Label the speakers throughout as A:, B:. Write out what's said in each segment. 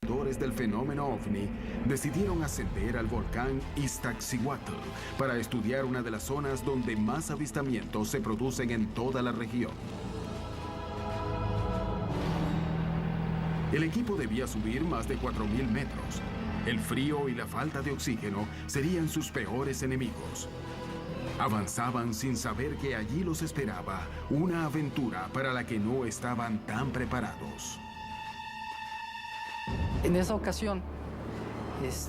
A: Investigadores del fenómeno ovni decidieron ascender al volcán Iztaccíhuatl para estudiar una de las zonas donde más avistamientos se producen en toda la región. El equipo debía subir más de 4.000 metros. El frío y la falta de oxígeno serían sus peores enemigos. Avanzaban sin saber que allí los esperaba una aventura para la que no estaban tan preparados.
B: En esa ocasión,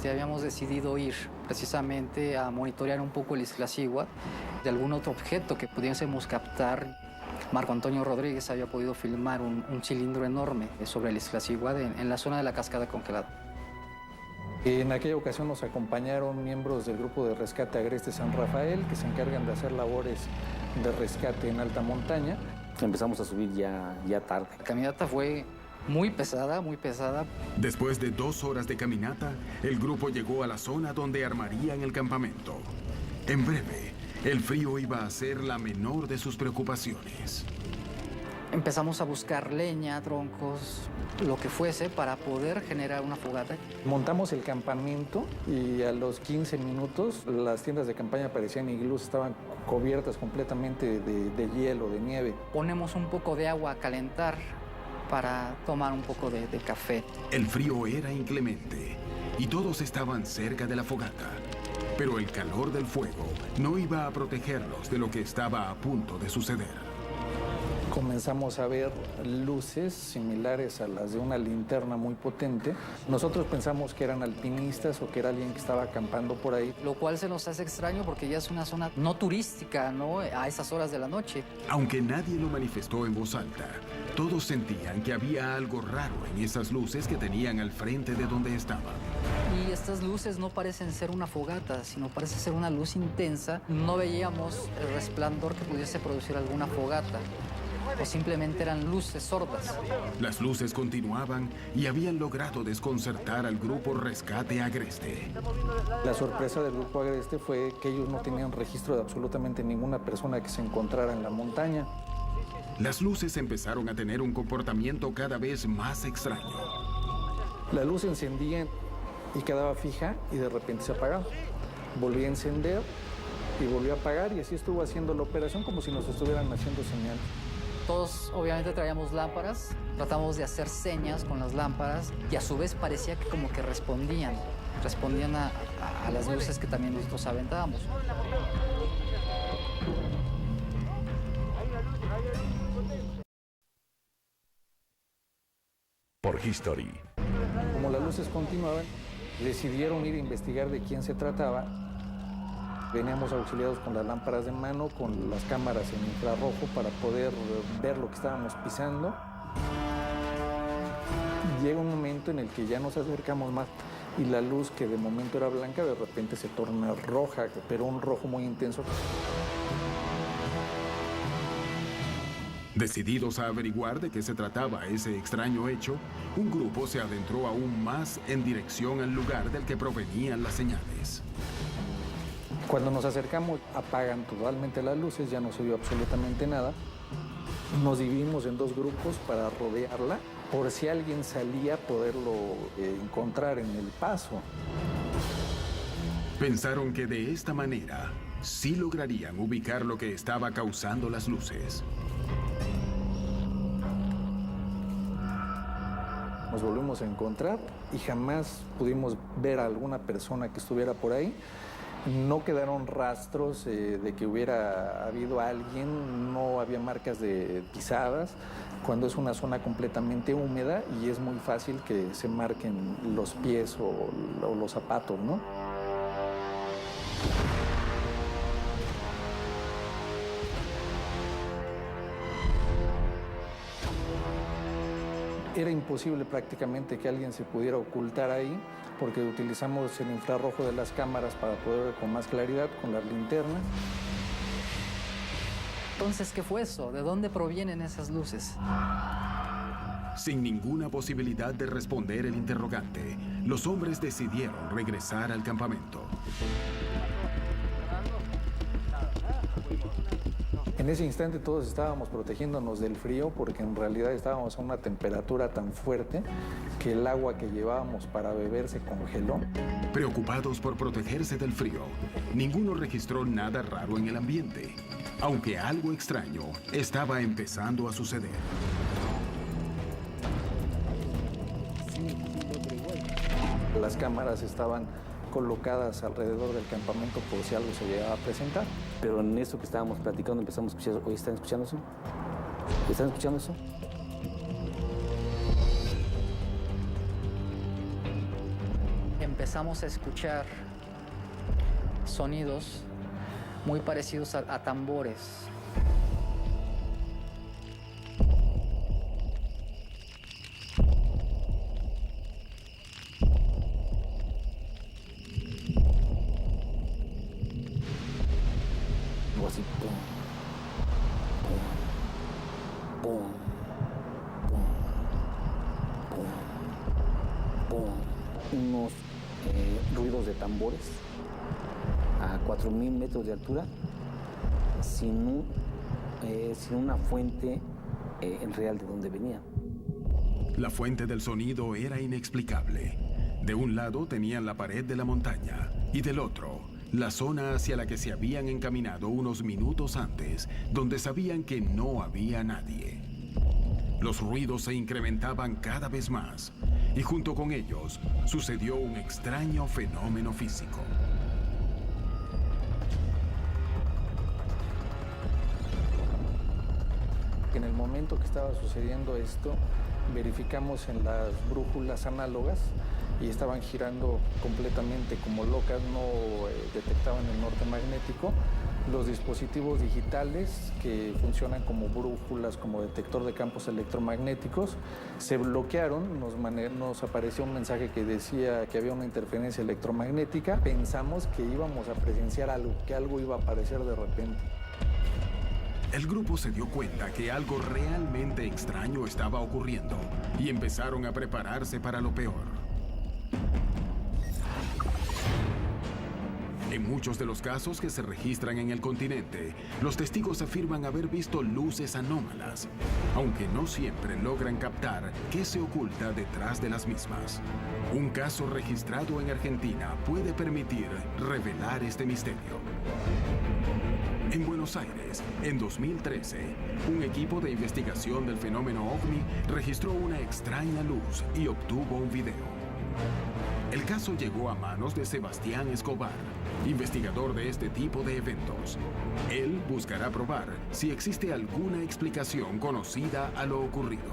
B: habíamos decidido ir precisamente a monitorear un poco el Iztaccíhuatl de algún otro objeto que pudiésemos captar. Marco Antonio Rodríguez había podido filmar un cilindro enorme sobre el Iztaccíhuatl en la zona de la cascada congelada.
C: En aquella ocasión nos acompañaron miembros del grupo de rescate Agreste San Rafael, que se encargan de hacer labores de rescate en alta montaña.
D: Empezamos a subir ya tarde.
B: La caminata fue muy pesada, muy pesada.
A: Después de 2 horas de caminata, el grupo llegó a la zona donde armarían el campamento. En breve, el frío iba a ser la menor de sus preocupaciones.
B: Empezamos a buscar leña, troncos, lo que fuese para poder generar una fogata.
C: Montamos el campamento y a los 15 minutos las tiendas de campaña parecían iglús, estaban cubiertas completamente de hielo, de nieve.
B: Ponemos un poco de agua a calentar para tomar un poco de café.
A: El frío era inclemente y todos estaban cerca de la fogata. Pero el calor del fuego no iba a protegerlos de lo que estaba a punto de suceder.
C: Comenzamos a ver luces similares a las de una linterna muy potente. Nosotros pensamos que eran alpinistas o que era alguien que estaba acampando por ahí.
B: Lo cual se nos hace extraño porque ya es una zona no turística, ¿no? A esas horas de la noche.
A: Aunque nadie lo manifestó en voz alta, todos sentían que había algo raro en esas luces que tenían al frente de donde estaban.
B: Y estas luces no parecen ser una fogata, sino parece ser una luz intensa. No veíamos el resplandor que pudiese producir alguna fogata, o simplemente eran luces sordas.
A: Las luces continuaban y habían logrado desconcertar al grupo Rescate Agreste.
C: La sorpresa del grupo Agreste fue que ellos no tenían registro de absolutamente ninguna persona que se encontrara en la montaña.
A: Las luces empezaron a tener un comportamiento cada vez más extraño.
C: La luz se encendía y quedaba fija y de repente se apagaba. Volvía a encender y volvió a apagar y así estuvo haciendo la operación como si nos estuvieran haciendo señal.
B: Todos obviamente traíamos lámparas, tratamos de hacer señas con las lámparas y a su vez parecía que como que respondían a las luces que también nosotros aventábamos.
E: Por History.
C: Como las luces continuaban, decidieron ir a investigar de quién se trataba. Veníamos auxiliados con las lámparas de mano, con las cámaras en infrarrojo para poder ver lo que estábamos pisando. Llega un momento en el que ya nos acercamos más y la luz, que de momento era blanca, de repente se torna roja, pero un rojo muy intenso.
A: Decididos a averiguar de qué se trataba ese extraño hecho, un grupo se adentró aún más en dirección al lugar del que provenían las señales.
C: Cuando nos acercamos, apagan totalmente las luces, ya no se vio absolutamente nada. Nos dividimos en 2 grupos para rodearla, por si alguien salía, poderlo encontrar en el paso.
A: Pensaron que de esta manera sí lograrían ubicar lo que estaba causando las luces.
C: Nos volvimos a encontrar y jamás pudimos ver a alguna persona que estuviera por ahí. No quedaron rastros de que hubiera habido alguien, no había marcas de pisadas, cuando es una zona completamente húmeda y es muy fácil que se marquen los pies o los zapatos, ¿no? Era imposible prácticamente que alguien se pudiera ocultar ahí, porque utilizamos el infrarrojo de las cámaras para poder ver con más claridad, con las linternas.
B: Entonces, ¿qué fue eso? ¿De dónde provienen esas luces?
A: Sin ninguna posibilidad de responder el interrogante, los hombres decidieron regresar al campamento.
C: En ese instante todos estábamos protegiéndonos del frío porque en realidad estábamos a una temperatura tan fuerte que el agua que llevábamos para beber se congeló.
A: Preocupados por protegerse del frío, ninguno registró nada raro en el ambiente, aunque algo extraño estaba empezando a suceder.
C: Las cámaras estaban colocadas alrededor del campamento por si algo se llegaba a presentar.
D: Pero en eso que estábamos platicando empezamos a escuchar, oye, ¿están escuchando eso? ¿Están escuchando eso?
B: Empezamos a escuchar sonidos muy parecidos a tambores.
D: Algo así, pum, pum, pum, pum, pum, pum. Unos ruidos de tambores a 4.000 metros de altura sin una fuente real de dónde venía.
A: La fuente del sonido era inexplicable. De un lado tenían la pared de la montaña y del otro, la zona hacia la que se habían encaminado unos minutos antes, donde sabían que no había nadie. Los ruidos se incrementaban cada vez más y junto con ellos sucedió un extraño fenómeno físico.
C: En el momento que estaba sucediendo esto, verificamos en las brújulas análogas y estaban girando completamente como locas, no detectaban el norte magnético. Los dispositivos digitales que funcionan como brújulas, como detector de campos electromagnéticos, se bloquearon, nos apareció un mensaje que decía que había una interferencia electromagnética. Pensamos que íbamos a presenciar algo, que algo iba a aparecer de repente.
A: El grupo se dio cuenta que algo realmente extraño estaba ocurriendo y empezaron a prepararse para lo peor. En muchos de los casos que se registran en el continente, los testigos afirman haber visto luces anómalas, aunque no siempre logran captar qué se oculta detrás de las mismas. Un caso registrado en Argentina puede permitir revelar este misterio. En Buenos Aires, en 2013, un equipo de investigación del fenómeno OVNI registró una extraña luz y obtuvo un video. El caso llegó a manos de Sebastián Escobar, investigador de este tipo de eventos. Él buscará probar si existe alguna explicación conocida a lo ocurrido.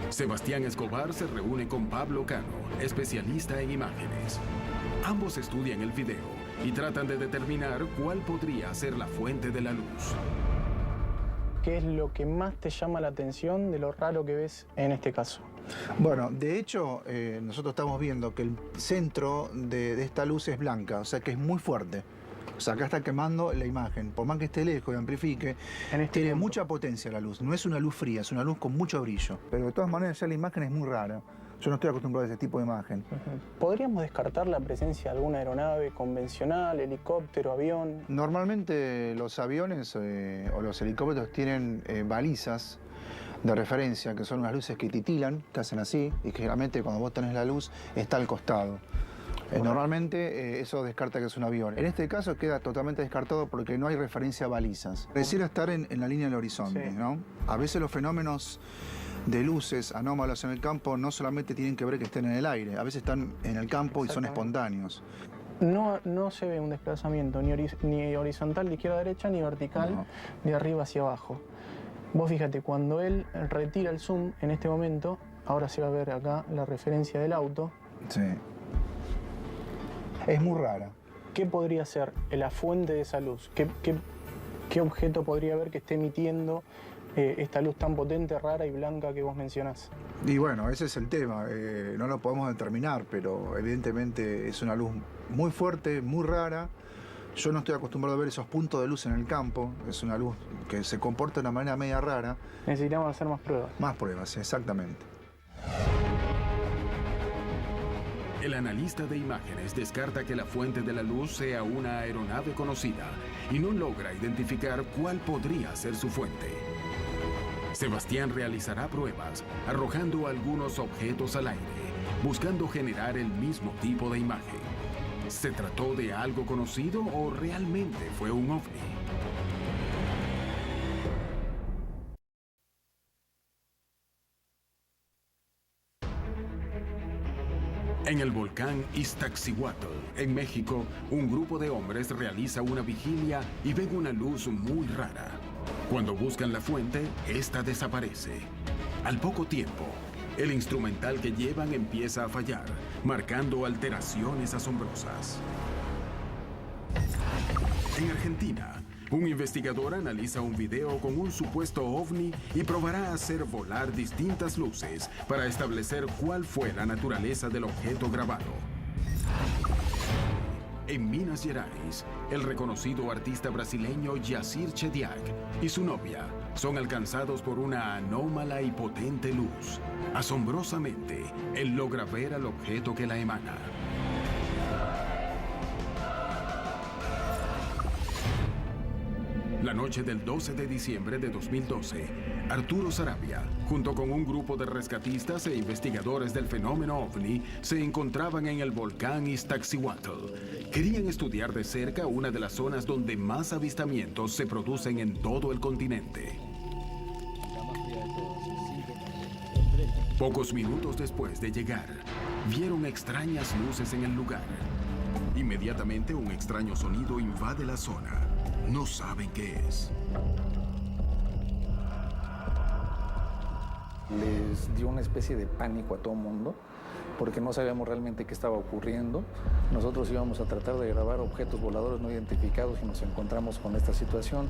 A: Sebastián Escobar se reúne con Pablo Cano, especialista en imágenes. Ambos estudian el video y tratan de determinar cuál podría ser la fuente de la luz.
E: ¿Qué es lo que más te llama la atención de lo raro que ves en este caso?
F: Bueno, de hecho, nosotros estamos viendo que el centro de esta luz es blanca, o sea que es muy fuerte. O sea, acá está quemando la imagen. Por más que esté lejos y amplifique, tiene mucha potencia la luz. No es una luz fría, es una luz con mucho brillo. Pero de todas maneras ya la imagen es muy rara. Yo no estoy acostumbrado a ese tipo de imagen.
E: ¿Podríamos descartar la presencia de alguna aeronave convencional, helicóptero, avión?
F: Normalmente los aviones o los helicópteros tienen balizas de referencia, que son unas luces que titilan, que hacen así, y que generalmente cuando vos tenés la luz está al costado. Normalmente eso descarta que es un avión. En este caso queda totalmente descartado porque no hay referencia a balizas. Pareciera estar en la línea del horizonte, sí, ¿no? A veces los fenómenos de luces anómalos en el campo no solamente tienen que ver que estén en el aire, a veces están en el campo y son espontáneos.
E: No se ve un desplazamiento ni horizontal de izquierda a derecha ni vertical de arriba hacia abajo. Vos fíjate, cuando él retira el zoom en este momento, ahora se va a ver acá la referencia del auto.
F: Sí. Es muy rara.
E: ¿Qué podría ser la fuente de esa luz? ¿Qué objeto podría haber que esté emitiendo esta luz tan potente, rara y blanca que vos mencionás?
F: Y bueno, ese es el tema. No lo podemos determinar, pero evidentemente es una luz muy fuerte, muy rara. Yo no estoy acostumbrado a ver esos puntos de luz en el campo. Es una luz que se comporta de una manera media rara.
E: Necesitamos hacer más pruebas.
F: Más pruebas, exactamente.
A: El analista de imágenes descarta que la fuente de la luz sea una aeronave conocida y no logra identificar cuál podría ser su fuente. Sebastián realizará pruebas arrojando algunos objetos al aire, buscando generar el mismo tipo de imagen. ¿Se trató de algo conocido o realmente fue un ovni? En el volcán Iztaccíhuatl, en México, un grupo de hombres realiza una vigilia y ven una luz muy rara. Cuando buscan la fuente, esta desaparece. Al poco tiempo, el instrumental que llevan empieza a fallar, marcando alteraciones asombrosas. En Argentina, un investigador analiza un video con un supuesto ovni y probará hacer volar distintas luces para establecer cuál fue la naturaleza del objeto grabado. En Minas Gerais, el reconocido artista brasileño Yacir Chediak y su novia son alcanzados por una anómala y potente luz. Asombrosamente, él logra ver al objeto que la emana. La noche del 12 de diciembre de 2012, Arturo Sarabia, junto con un grupo de rescatistas e investigadores del fenómeno ovni, se encontraban en el volcán Iztaccíhuatl. Querían estudiar de cerca una de las zonas donde más avistamientos se producen en todo el continente. Pocos minutos después de llegar, vieron extrañas luces en el lugar. Inmediatamente un extraño sonido invade la zona. No saben qué es.
C: Les dio una especie de pánico a todo el mundo porque no sabíamos realmente qué estaba ocurriendo. Nosotros íbamos a tratar de grabar objetos voladores no identificados y nos encontramos con esta situación.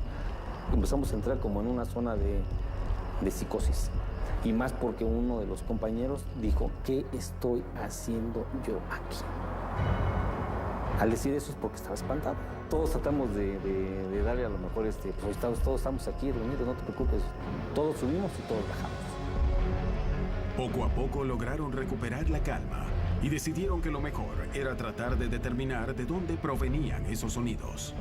D: Empezamos a entrar como en una zona de psicosis. Y más porque uno de los compañeros dijo, ¿qué estoy haciendo yo aquí? Al decir eso es porque estaba espantado. Todos tratamos de darle a lo mejor, pues todos estamos aquí reunidos, no te preocupes. Todos subimos y todos bajamos.
A: Poco a poco lograron recuperar la calma y decidieron que lo mejor era tratar de determinar de dónde provenían esos sonidos.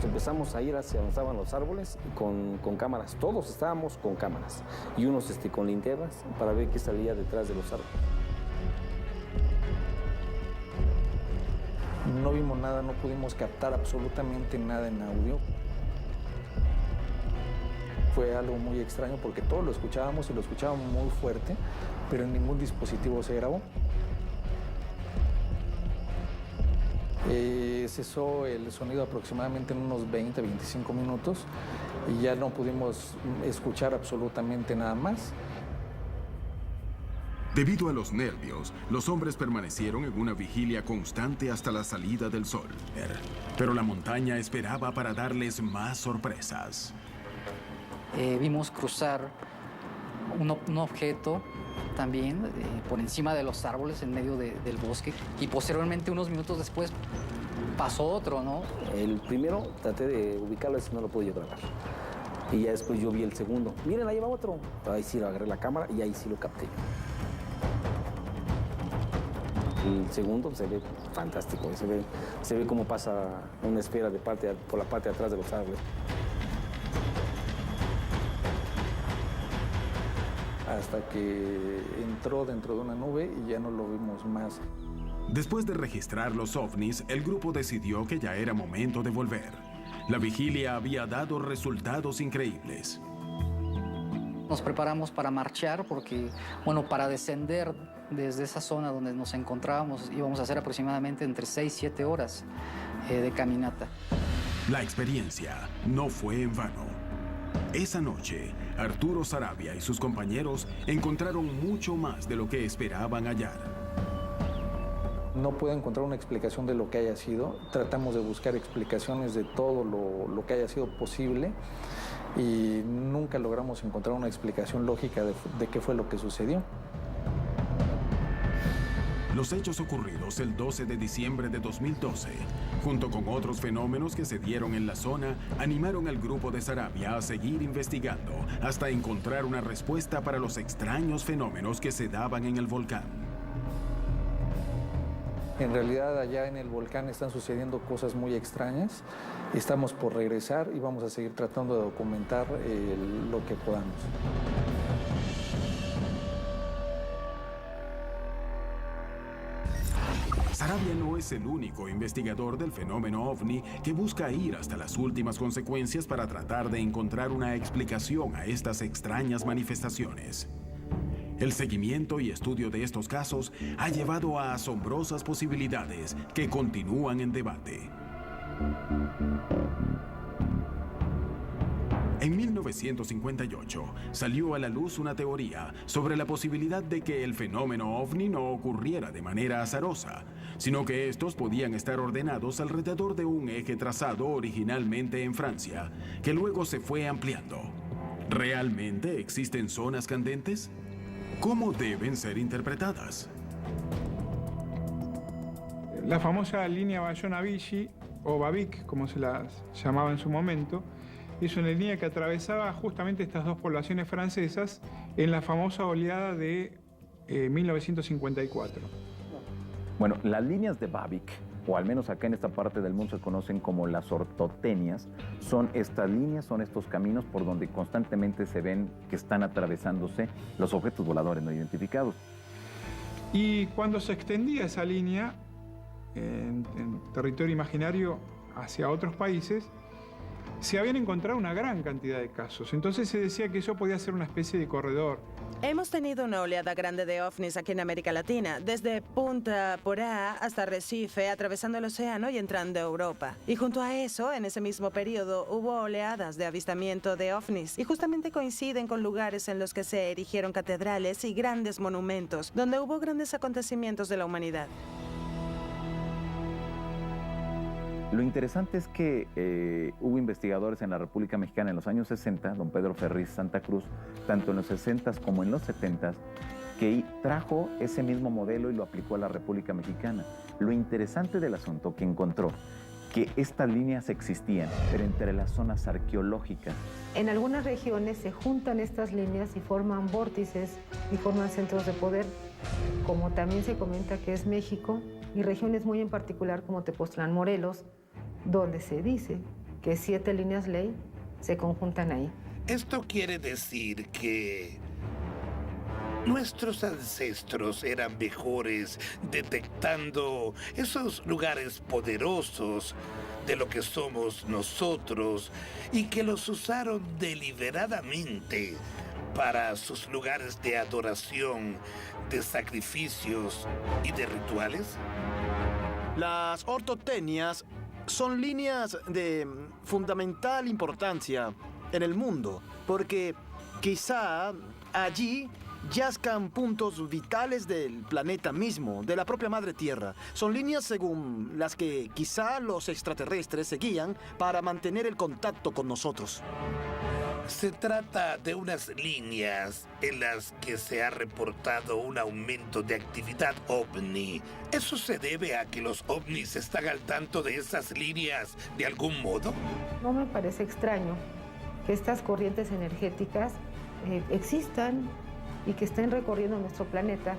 D: Empezamos a ir hacia donde estaban los árboles con cámaras. Todos estábamos con cámaras y unos con linternas para ver qué salía detrás de los árboles.
C: No vimos nada, no pudimos captar absolutamente nada en audio. Fue algo muy extraño porque todo lo escuchábamos y lo escuchábamos muy fuerte, pero en ningún dispositivo se grabó. Cesó el sonido aproximadamente en unos 20-25 minutos y ya no pudimos escuchar absolutamente nada más.
A: Debido a los nervios, los hombres permanecieron en una vigilia constante hasta la salida del sol. Pero la montaña esperaba para darles más sorpresas.
B: Vimos cruzar un objeto también por encima de los árboles en medio del bosque y posteriormente unos minutos después pasó otro, ¿no?
D: El primero traté de ubicarlo y no lo pude yo grabar. Y ya después yo vi el segundo. Miren, ahí va otro. Ahí sí lo agarré la cámara y ahí sí lo capté. El segundo se ve fantástico, se ve cómo pasa una esfera por la parte de atrás de los árboles.
C: Hasta que entró dentro de una nube y ya no lo vimos más.
A: Después de registrar los ovnis, el grupo decidió que ya era momento de volver. La vigilia había dado resultados increíbles.
B: Nos preparamos para marchar porque, bueno, para descender desde esa zona donde nos encontrábamos íbamos a hacer aproximadamente entre 6 y 7 horas de caminata.
A: La experiencia no fue en vano. Esa noche, Arturo Sarabia y sus compañeros encontraron mucho más de lo que esperaban hallar.
C: No puedo encontrar una explicación de lo que haya sido. Tratamos de buscar explicaciones de todo lo que haya sido posible y nunca logramos encontrar una explicación lógica de qué fue lo que sucedió.
A: Los hechos ocurridos el 12 de diciembre de 2012, junto con otros fenómenos que se dieron en la zona, animaron al grupo de Sarabia a seguir investigando hasta encontrar una respuesta para los extraños fenómenos que se daban en el volcán.
C: En realidad allá en el volcán están sucediendo cosas muy extrañas. Estamos por regresar y vamos a seguir tratando de documentar lo que podamos.
A: Sarabia no es el único investigador del fenómeno ovni que busca ir hasta las últimas consecuencias para tratar de encontrar una explicación a estas extrañas manifestaciones. El seguimiento y estudio de estos casos ha llevado a asombrosas posibilidades que continúan en debate. En 1958 salió a la luz una teoría sobre la posibilidad de que el fenómeno ovni no ocurriera de manera azarosa, sino que estos podían estar ordenados alrededor de un eje trazado originalmente en Francia, que luego se fue ampliando. ¿Realmente existen zonas candentes? ¿Cómo deben ser interpretadas?
G: La famosa línea Bayona-Vichy, o Babic, como se la llamaba en su momento, es una línea que atravesaba justamente estas dos poblaciones francesas en la famosa oleada de 1954.
H: Bueno, las líneas de Babic, o al menos acá en esta parte del mundo se conocen como las ortotenias, son estas líneas, son estos caminos por donde constantemente se ven que están atravesándose los objetos voladores no identificados.
G: Y cuando se extendía esa línea en territorio imaginario hacia otros países, se habían encontrado una gran cantidad de casos. Entonces se decía que eso podía ser una especie de corredor.
I: Hemos tenido una oleada grande de ovnis aquí en América Latina, desde Punta Porá hasta Recife, atravesando el océano y entrando a Europa. Y junto a eso, en ese mismo periodo, hubo oleadas de avistamiento de ovnis, y justamente coinciden con lugares en los que se erigieron catedrales y grandes monumentos, donde hubo grandes acontecimientos de la humanidad.
H: Lo interesante es que hubo investigadores en la República Mexicana en los años 60, don Pedro Ferriz Santa Cruz, tanto en los 60s como en los 70s, que trajo ese mismo modelo y lo aplicó a la República Mexicana. Lo interesante del asunto que encontró que estas líneas existían, pero entre las zonas arqueológicas.
J: En algunas regiones se juntan estas líneas y forman vórtices y forman centros de poder, como también se comenta que es México, y regiones muy en particular como Tepoztlán, Morelos, donde se dice que 7 líneas ley se conjuntan ahí.
K: Esto quiere decir que nuestros ancestros eran mejores detectando esos lugares poderosos de lo que somos nosotros y que los usaron deliberadamente para sus lugares de adoración, de sacrificios y de rituales.
L: Las ortotenias son líneas de fundamental importancia en el mundo, porque quizá allí yazcan puntos vitales del planeta mismo, de la propia Madre Tierra. Son líneas según las que quizá los extraterrestres seguían para mantener el contacto con nosotros.
K: Se trata de unas líneas en las que se ha reportado un aumento de actividad ovni. ¿Eso se debe a que los ovnis están al tanto de esas líneas de algún modo?
J: No me parece extraño que estas corrientes energéticas existan y que estén recorriendo nuestro planeta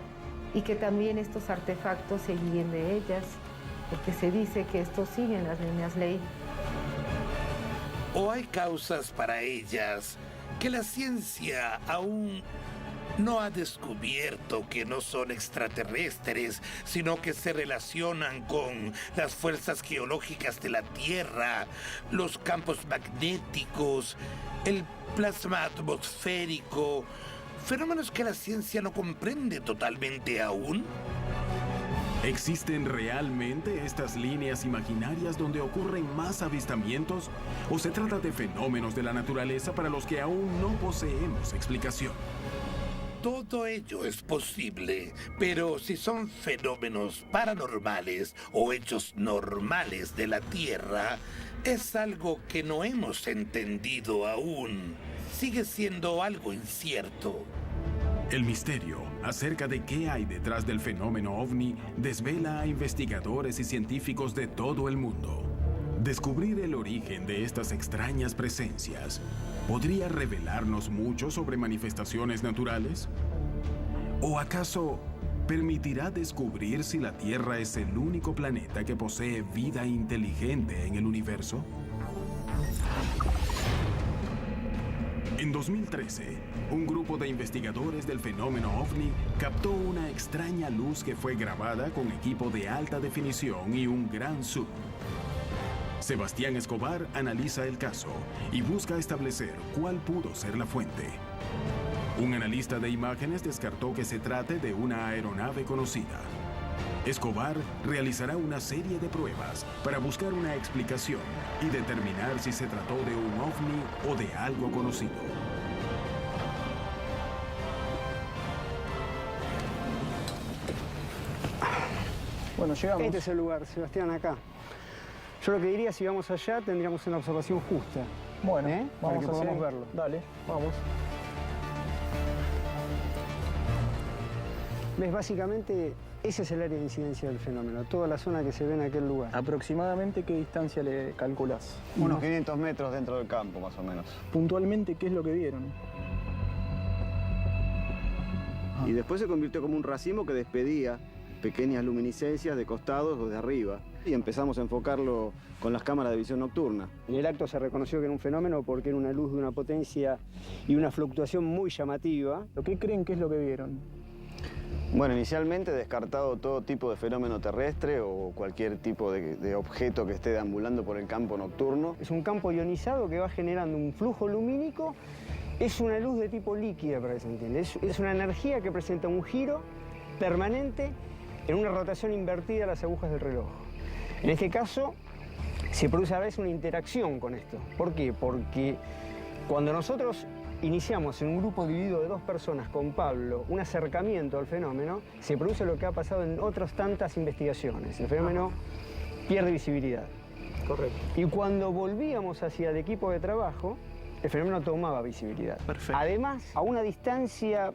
J: y que también estos artefactos se guíen de ellas, porque se dice que estos siguen las líneas ley.
K: ¿O hay causas para ellas que la ciencia aún no ha descubierto que no son extraterrestres, sino que se relacionan con las fuerzas geológicas de la Tierra, los campos magnéticos, el plasma atmosférico, fenómenos que la ciencia no comprende totalmente aún?
A: ¿Existen realmente estas líneas imaginarias donde ocurren más avistamientos? ¿O se trata de fenómenos de la naturaleza para los que aún no poseemos explicación?
K: Todo ello es posible, pero si son fenómenos paranormales o hechos normales de la Tierra, es algo que no hemos entendido aún. Sigue siendo algo incierto.
A: El misterio acerca de qué hay detrás del fenómeno ovni desvela a investigadores y científicos de todo el mundo. Descubrir el origen de estas extrañas presencias podría revelarnos mucho sobre manifestaciones naturales. ¿O acaso permitirá descubrir si la Tierra es el único planeta que posee vida inteligente en el universo. En 2013, un grupo de investigadores del fenómeno OVNI captó una extraña luz que fue grabada con equipo de alta definición y un gran zoom. Sebastián Escobar analiza el caso y busca establecer cuál pudo ser la fuente. Un analista de imágenes descartó que se trate de una aeronave conocida. Escobar realizará una serie de pruebas para buscar una explicación y determinar si se trató de un ovni o de algo conocido.
M: Bueno, llegamos. Este es el lugar, Sebastián, acá. Yo lo que diría, si vamos allá, tendríamos una observación justa. Bueno, vamos a verlo. Dale, vamos. ¿Ves? Básicamente, ese es el área de incidencia del fenómeno, toda la zona que se ve en aquel lugar. ¿Aproximadamente qué distancia le calculás?
N: Unos 500 metros dentro del campo, más o menos.
M: Puntualmente, ¿qué es lo que vieron?
N: Y después se convirtió como un racimo que despedía pequeñas luminiscencias de costados o de arriba. Y empezamos a enfocarlo con las cámaras de visión nocturna.
M: En el acto se reconoció que era un fenómeno porque era una luz de una potencia y una fluctuación muy llamativa. ¿Qué creen que es lo que vieron?
N: Bueno, inicialmente descartado todo tipo de fenómeno terrestre o cualquier tipo de objeto que esté deambulando por el campo nocturno.
M: Es un campo ionizado que va generando un flujo lumínico. Es una luz de tipo líquida, para que se entienda. Es una energía que presenta un giro permanente en una rotación invertida a las agujas del reloj. En este caso, se produce a veces una interacción con esto. ¿Por qué? Porque cuando nosotros iniciamos en un grupo dividido de 2 personas con Pablo un acercamiento al fenómeno, se produce lo que ha pasado en otras tantas investigaciones. El fenómeno pierde visibilidad. Correcto. Y cuando volvíamos hacia el equipo de trabajo, el fenómeno tomaba visibilidad. Perfecto. Además, a una distancia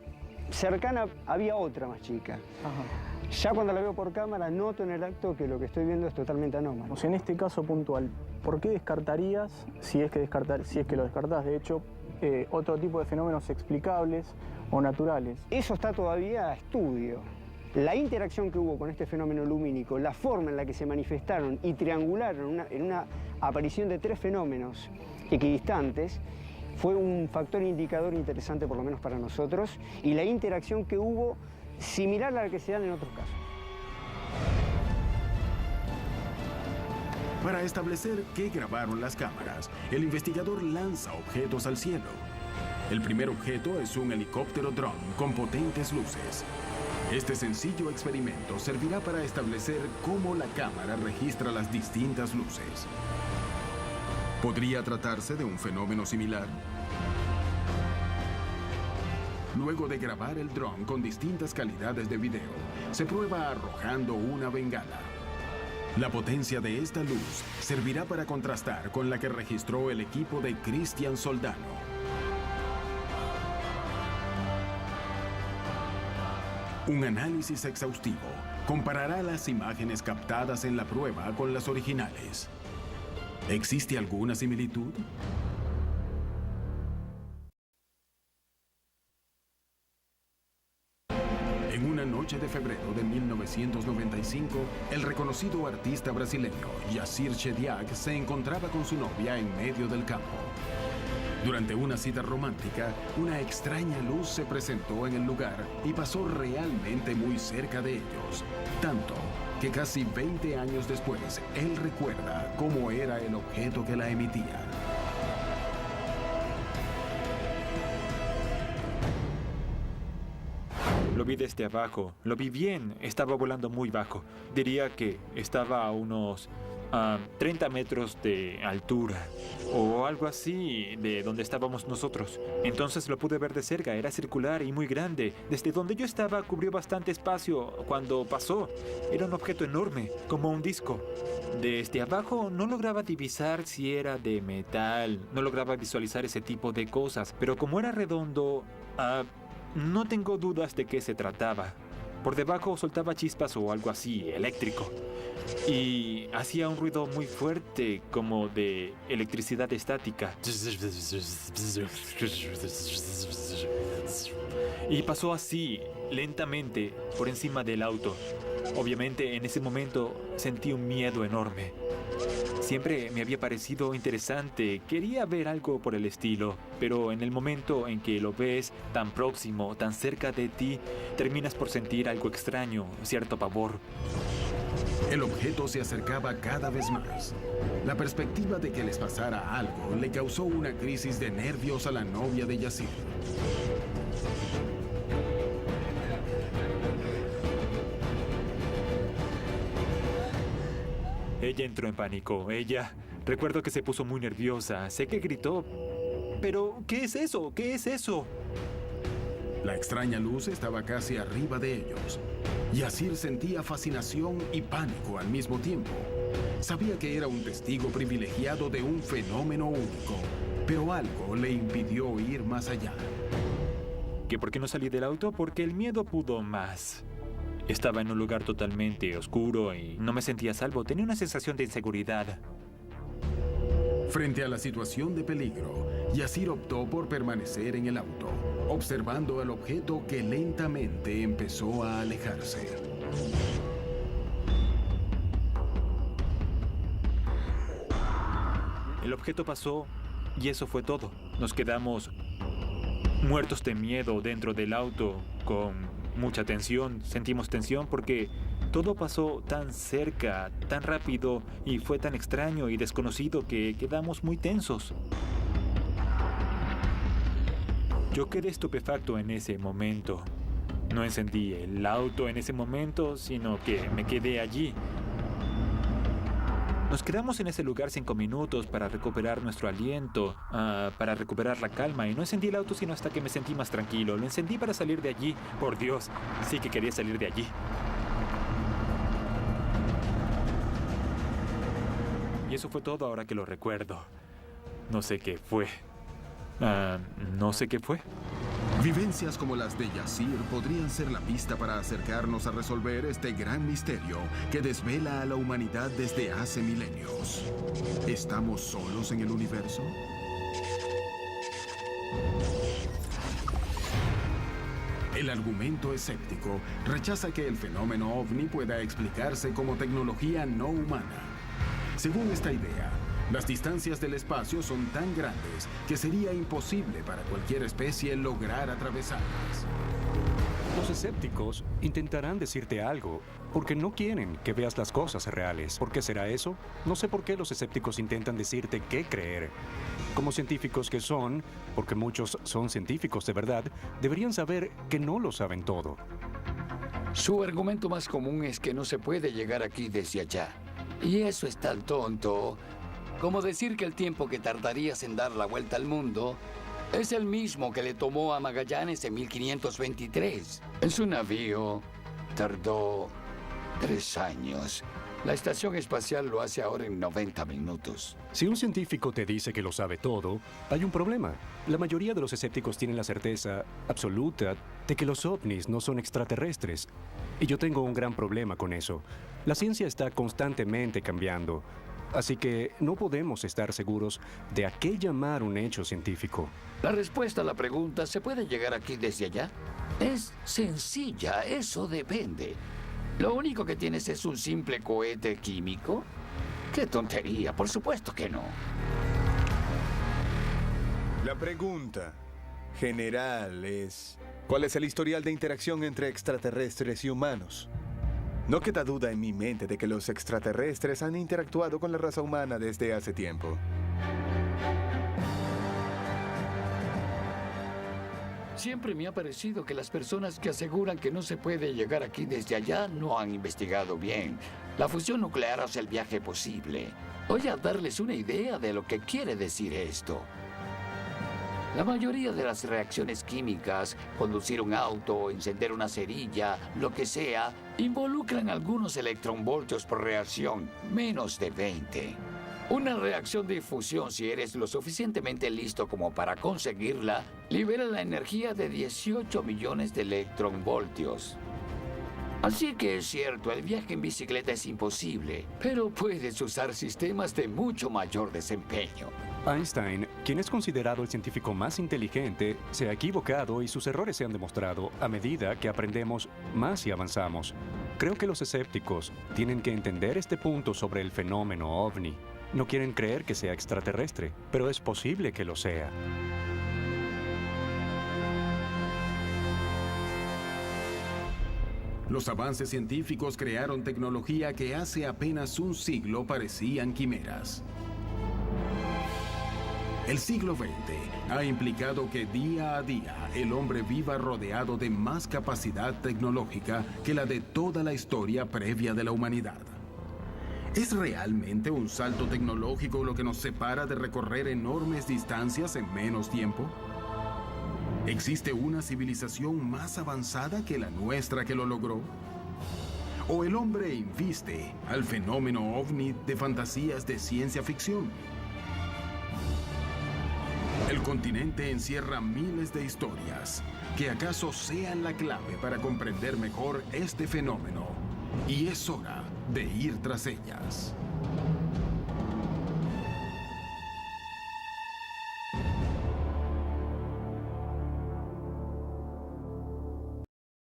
M: cercana había otra más chica. Ajá. Ya cuando la veo por cámara, noto en el acto que lo que estoy viendo es totalmente anómalo. O sea, en este caso puntual, ¿por qué descartarías, si es que lo descartás, de hecho, otro tipo de fenómenos explicables o naturales? Eso está todavía a estudio. La interacción que hubo con este fenómeno lumínico, la forma en la que se manifestaron y triangularon en una aparición de 3 fenómenos equidistantes, fue un factor indicador interesante, por lo menos para nosotros, y la interacción que hubo similar a la que se dan en otros casos.
A: Para establecer qué grabaron las cámaras, el investigador lanza objetos al cielo. El primer objeto es un helicóptero dron con potentes luces. Este sencillo experimento servirá para establecer cómo la cámara registra las distintas luces. ¿Podría tratarse de un fenómeno similar? Luego de grabar el dron con distintas calidades de video, se prueba arrojando una bengala. La potencia de esta luz servirá para contrastar con la que registró el equipo de Cristian Soldano. Un análisis exhaustivo comparará las imágenes captadas en la prueba con las originales. ¿Existe alguna similitud? En una noche de febrero de 1995, el reconocido artista brasileño Yassir Chediak se encontraba con su novia en medio del campo. Durante una cita romántica, una extraña luz se presentó en el lugar y pasó realmente muy cerca de ellos, tanto que casi 20 años después, él recuerda cómo era el objeto que la emitía.
O: Lo vi desde abajo, lo vi bien, estaba volando muy bajo. Diría que estaba a unos 30 metros de altura o algo así de donde estábamos nosotros. Entonces lo pude ver de cerca, era circular y muy grande. Desde donde yo estaba cubrió bastante espacio cuando pasó. Era un objeto enorme, como un disco. Desde abajo no lograba divisar si era de metal, no lograba visualizar ese tipo de cosas, pero como era redondo, no tengo dudas de qué se trataba. Por debajo soltaba chispas o algo así, eléctrico. Y hacía un ruido muy fuerte, como de electricidad estática. Y pasó así, lentamente, por encima del auto. Obviamente, en ese momento sentí un miedo enorme. Siempre me había parecido interesante, quería ver algo por el estilo, pero en el momento en que lo ves tan próximo, tan cerca de ti, terminas por sentir algo extraño, cierto pavor.
A: El objeto se acercaba cada vez más. La perspectiva de que les pasara algo le causó una crisis de nervios a la novia de Yacir.
O: Ella entró en pánico. Recuerdo que se puso muy nerviosa. Sé que gritó. ¿Pero qué es eso? ¿Qué es eso?
A: La extraña luz estaba casi arriba de ellos. Yacir sentía fascinación y pánico al mismo tiempo. Sabía que era un testigo privilegiado de un fenómeno único, pero algo le impidió ir más allá.
O: ¿Que por qué no salí del auto? Porque el miedo pudo más. Estaba en un lugar totalmente oscuro y no me sentía a salvo. Tenía una sensación de inseguridad.
A: Frente a la situación de peligro, Yacir optó por permanecer en el auto, observando al objeto que lentamente empezó a alejarse.
O: El objeto pasó y eso fue todo. Nos quedamos muertos de miedo dentro del auto, con mucha tensión. Sentimos tensión porque todo pasó tan cerca, tan rápido y fue tan extraño y desconocido que quedamos muy tensos. Yo quedé estupefacto en ese momento. No encendí el auto en ese momento, sino que me quedé allí. Nos quedamos en ese lugar 5 minutos para recuperar nuestro aliento, para recuperar la calma, y no encendí el auto sino hasta que me sentí más tranquilo. Lo encendí para salir de allí. Por Dios, sí que quería salir de allí. Y eso fue todo ahora que lo recuerdo. No sé qué fue. No sé qué fue.
A: Vivencias como las de Yacir podrían ser la pista para acercarnos a resolver este gran misterio que desvela a la humanidad desde hace milenios. ¿Estamos solos en el universo? El argumento escéptico rechaza que el fenómeno ovni pueda explicarse como tecnología no humana. Según esta idea, las distancias del espacio son tan grandes que sería imposible para cualquier especie lograr atravesarlas.
P: Los escépticos intentarán decirte algo porque no quieren que veas las cosas reales. ¿Por qué será eso? No sé por qué los escépticos intentan decirte qué creer. Como científicos que son, porque muchos son científicos de verdad, deberían saber que no lo saben todo.
Q: Su argumento más común es que no se puede llegar aquí desde allá. Y eso es tan tonto como decir que el tiempo que tardarías en dar la vuelta al mundo es el mismo que le tomó a Magallanes en 1523. En su navío tardó 3 años. La estación espacial lo hace ahora en 90 minutos.
P: Si un científico te dice que lo sabe todo, hay un problema. La mayoría de los escépticos tienen la certeza absoluta de que los ovnis no son extraterrestres. Y yo tengo un gran problema con eso. La ciencia está constantemente cambiando. Así que no podemos estar seguros de a qué llamar un hecho científico.
Q: La respuesta a la pregunta, ¿se puede llegar aquí desde allá? Es sencilla, eso depende. ¿Lo único que tienes es un simple cohete químico? ¡Qué tontería! Por supuesto que no.
R: La pregunta general es: ¿cuál es el historial de interacción entre extraterrestres y humanos? No queda duda en mi mente de que los extraterrestres han interactuado con la raza humana desde hace tiempo.
Q: Siempre me ha parecido que las personas que aseguran que no se puede llegar aquí desde allá no han investigado bien. La fusión nuclear hace el viaje posible. Voy a darles una idea de lo que quiere decir esto. La mayoría de las reacciones químicas, conducir un auto, encender una cerilla, lo que sea, involucran algunos electronvoltios por reacción, menos de 20. Una reacción de fusión, si eres lo suficientemente listo como para conseguirla, libera la energía de 18 millones de electronvoltios. Así que es cierto, el viaje en bicicleta es imposible, pero puedes usar sistemas de mucho mayor desempeño.
P: Einstein, quien es considerado el científico más inteligente, se ha equivocado y sus errores se han demostrado a medida que aprendemos más y avanzamos. Creo que los escépticos tienen que entender este punto sobre el fenómeno ovni. No quieren creer que sea extraterrestre, pero es posible que lo sea.
A: Los avances científicos crearon tecnología que hace apenas un siglo parecían quimeras. El siglo XX ha implicado que día a día el hombre viva rodeado de más capacidad tecnológica que la de toda la historia previa de la humanidad. ¿Es realmente un salto tecnológico lo que nos separa de recorrer enormes distancias en menos tiempo? ¿Existe una civilización más avanzada que la nuestra que lo logró? ¿O el hombre inviste al fenómeno ovni de fantasías de ciencia ficción? El continente encierra miles de historias que acaso sean la clave para comprender mejor este fenómeno. Y es hora de ir tras ellas.